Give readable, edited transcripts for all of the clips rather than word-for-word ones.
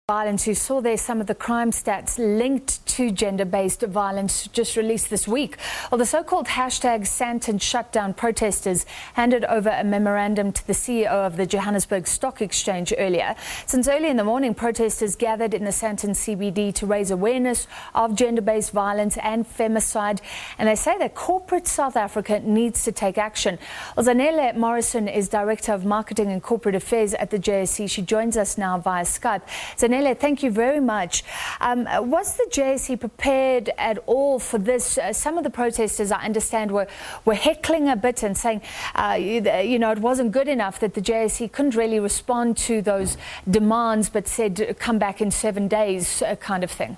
Violence. You saw there some of the crime stats linked to gender-based violence just released this week. Well, the so-called hashtag SandtonShutdown protesters handed over a memorandum to the CEO of the Johannesburg Stock Exchange earlier. Since early in the morning, protesters gathered in the Sandton CBD to raise awareness of gender-based violence and femicide. And they say that corporate South Africa needs to take action. Well, Zanele Morrison is Director of Marketing and Corporate Affairs at the JSE. She joins us now via Skype. Zanele, thank you very much. Was the JSE prepared at all for this? Some of the protesters, I understand, were heckling a bit and saying, it wasn't good enough, that the JSE couldn't really respond to those demands, but said come back in 7 days kind of thing.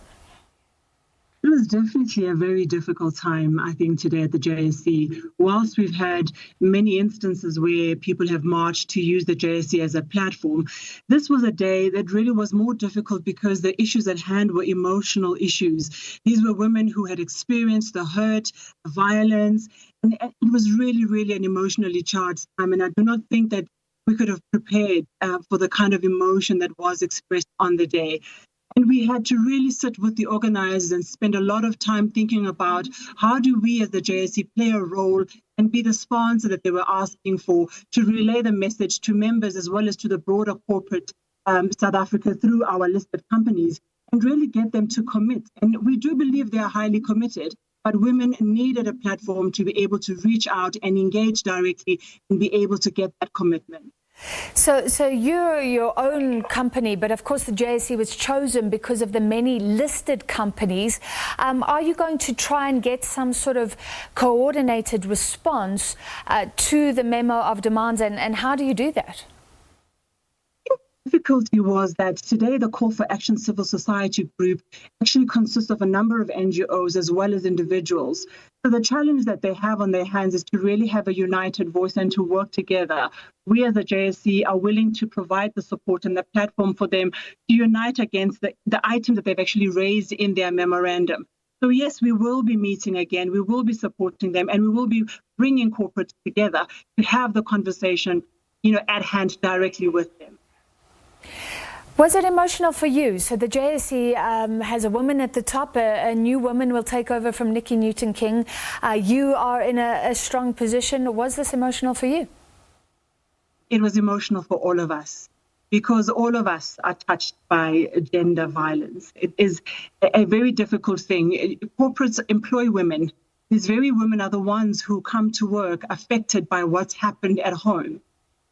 It was definitely a very difficult time, I think, today at the JSE. Whilst we've had many instances where people have marched to use the JSE as a platform, this was a day that really was more difficult because the issues at hand were emotional issues. These were women who had experienced the hurt, the violence, and it was really, really an emotionally charged time. And I do not think that we could have prepared for the kind of emotion that was expressed on the day. And we had to really sit with the organizers and spend a lot of time thinking about how do we as the JSE play a role and be the sponsor that they were asking for to relay the message to members as well as to the broader corporate South Africa through our listed companies and really get them to commit. And we do believe they are highly committed, but women needed a platform to be able to reach out and engage directly and be able to get that commitment. So you're your own company, but of course the JSE was chosen because of the many listed companies. Are you going to try and get some sort of coordinated response to the memo of demands, and how do you do that? The difficulty was that today the Call for Action Civil Society group actually consists of a number of NGOs as well as individuals. So the challenge that they have on their hands is to really have a united voice and to work together. We as a JSE are willing to provide the support and the platform for them to unite against the items that they've actually raised in their memorandum. So yes, we will be meeting again, we will be supporting them, and we will be bringing corporates together to have the conversation, at hand directly with them. Was it emotional for you? So the JSE has a woman at the top, a new woman will take over from Nikki Newton-King. You are in a strong position. Was this emotional for you? It was emotional for all of us because all of us are touched by gender violence. It is a very difficult thing. Corporates employ women. These very women are the ones who come to work affected by what's happened at home.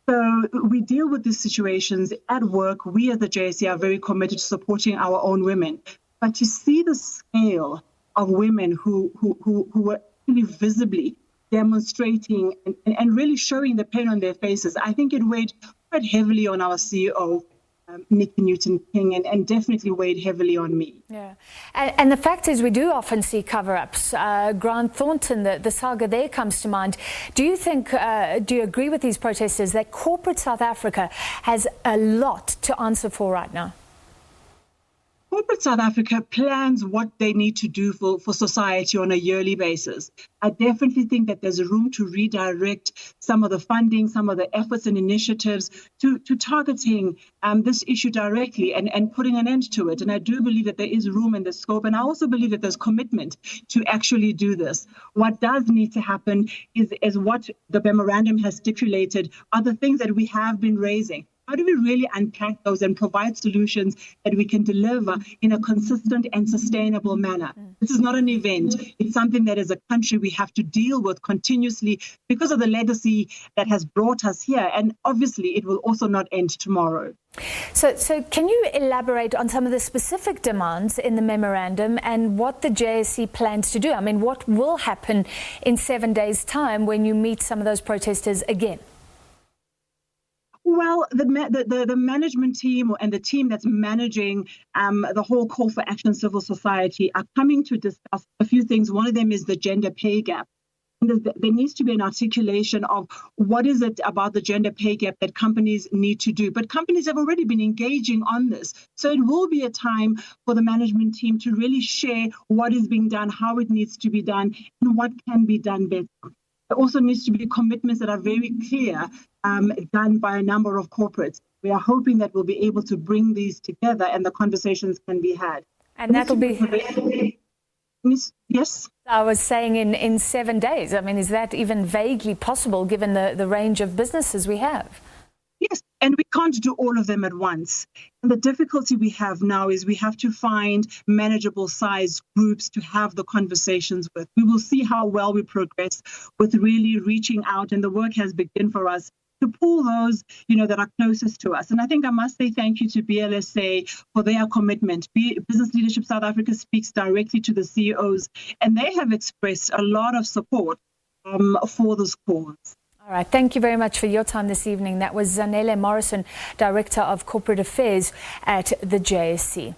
So we deal with these situations at work. We as the JSE are very committed to supporting our own women. But to see the scale of women who were really visibly demonstrating and really showing the pain on their faces, I think it weighed quite heavily on our CEO, Nikki Newton-King, and definitely weighed heavily on me. Yeah, and the fact is we do often see cover-ups. Grant Thornton, the saga there comes to mind. Do you think, do you agree with these protesters that corporate South Africa has a lot to answer for right now? Corporate South Africa plans what they need to do for society on a yearly basis. I definitely think that there's room to redirect some of the funding, some of the efforts and initiatives to targeting this issue directly and putting an end to it. And I do believe that there is room in the scope. And I also believe that there's commitment to actually do this. What does need to happen is what the memorandum has stipulated are the things that we have been raising. How do we really unpack those and provide solutions that we can deliver in a consistent and sustainable manner? This is not an event. It's something that as a country we have to deal with continuously because of the legacy that has brought us here. And obviously it will also not end tomorrow. So can you elaborate on some of the specific demands in the memorandum and what the JSE plans to do? I mean, what will happen in 7 days' time when you meet some of those protesters again? Well, the management team and the team that's managing the whole Call for Action Civil Society are coming to discuss a few things. One of them is the gender pay gap. And there needs to be an articulation of what is it about the gender pay gap that companies need to do. But companies have already been engaging on this. So it will be a time for the management team to really share what is being done, how it needs to be done, and what can be done better. There also needs to be commitments that are very clear, done by a number of corporates. We are hoping that we'll be able to bring these together and the conversations can be had. And that'll be... Yes? I was saying in 7 days. I mean, is that even vaguely possible given the range of businesses we have? Yes, and we can't do all of them at once. And the difficulty we have now is we have to find manageable size groups to have the conversations with. We will see how well we progress with really reaching out, and the work has begun for us to pull those, that are closest to us. And I think I must say thank you to BLSA for their commitment. Business Leadership South Africa speaks directly to the CEOs, and they have expressed a lot of support for this cause. All right. Thank you very much for your time this evening. That was Zanele Morrison, Director of Corporate Affairs at the JSE.